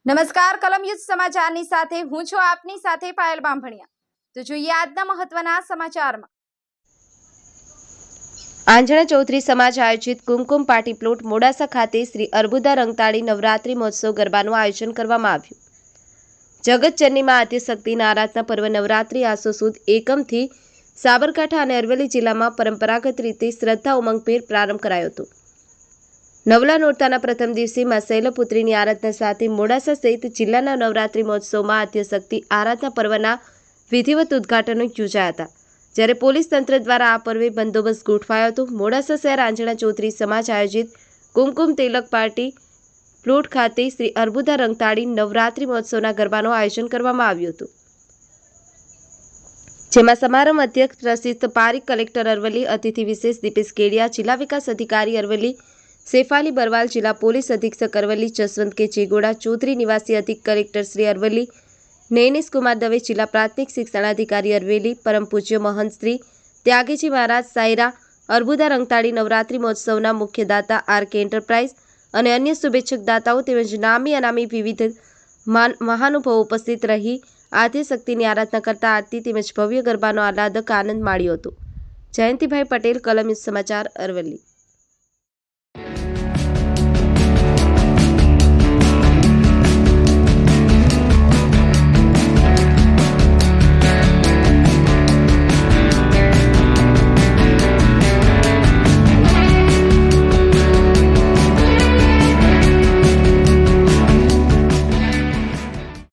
નમસ્કાર, કલમયુદ્ધ સમાચારની સાથે હું છું આપની સાથે પાયલ બામભણિયા। તો જોઈએ આજના મહત્વના સમાચારમાં। આંજણા ચૌધરી સમાજ આયોજિત કુમકુમ પાર્ટી પ્લોટ મોડાસા ખાતે શ્રી અર્બુદા રંગતાળી નવરાત્રિ મહોત્સવ ગરબાનું આયોજન કરવામાં આવ્યું। જગતજનનીમાં આદ્યશક્તિના આરાધના પર્વ નવરાત્રિ આસો સુદ એકમથી સાબરકાંઠા અને અરવલ્લી જિલ્લામાં પરંપરાગત રીતે શ્રદ્ધા ઉમંગભેર પ્રારંભ કરાયો હતો। નવલા નોરતાના પ્રથમ દિવસે માં શૈલપુત્રીની આરાધના સાથે મોડાસા સહિત જિલ્લાના નવરાત્રિ મહોત્સવમાં આદ્યશક્તિ આરાધના પર્વના વિધિવત ઉદ્ઘાટનો યોજાયા હતા, જ્યારે પોલીસ તંત્ર દ્વારા આ પર્વે બંદોબસ્ત ગોઠવાયો હતો। મોડાસા શહેર આંજણા ચૌધરી સમાજ આયોજિત કુમકુમ તિલક પાર્ટી પ્લોટ ખાતે શ્રી અર્બુદા રંગતાળી નવરાત્રિ મહોત્સવના ગરબાનું આયોજન કરવામાં આવ્યું હતું, જેમાં સમારંભ અધ્યક્ષ પ્રસિદ્ધ પારીખ, કલેક્ટર અરવલ્લી, અતિથિ વિશેષ દીપેશ કેડિયા, જિલ્લા વિકાસ અધિકારી અરવલ્લી સેફાલી બરવાલ, જિલ્લા પોલીસ અધિક્ષક અરવલ્લી જસવંત કે ચેગોડા, ચૌધરી નિવાસી અધિક કલેક્ટર શ્રી અરવલ્લી નૈનેશ કુમાર દવે, જિલ્લા પ્રાથમિક શિક્ષણાધિકારી અરવલ્લી પરમ પૂજ્ય મહંત શ્રી ત્યાગીજી મહારાજ સાયરા અર્બુદા રંગતાળી નવરાત્રિ મહોત્સવના મુખ્ય દાતા આરકે એન્ટરપ્રાઇઝ અને અન્ય શુભેચ્છક દાતાઓ તેમજ નામી અનામી વિવિધ મહાનુભાવો ઉપસ્થિત રહી આદ્યશક્તિની આરાધના કરતા આરતી તેમજ ભવ્ય ગરબાનો આહલાદક આનંદ માણ્યો હતો। જયંતિભાઈ પટેલ, કલમયુદ્ધ સમાચાર, અરવલ્લી।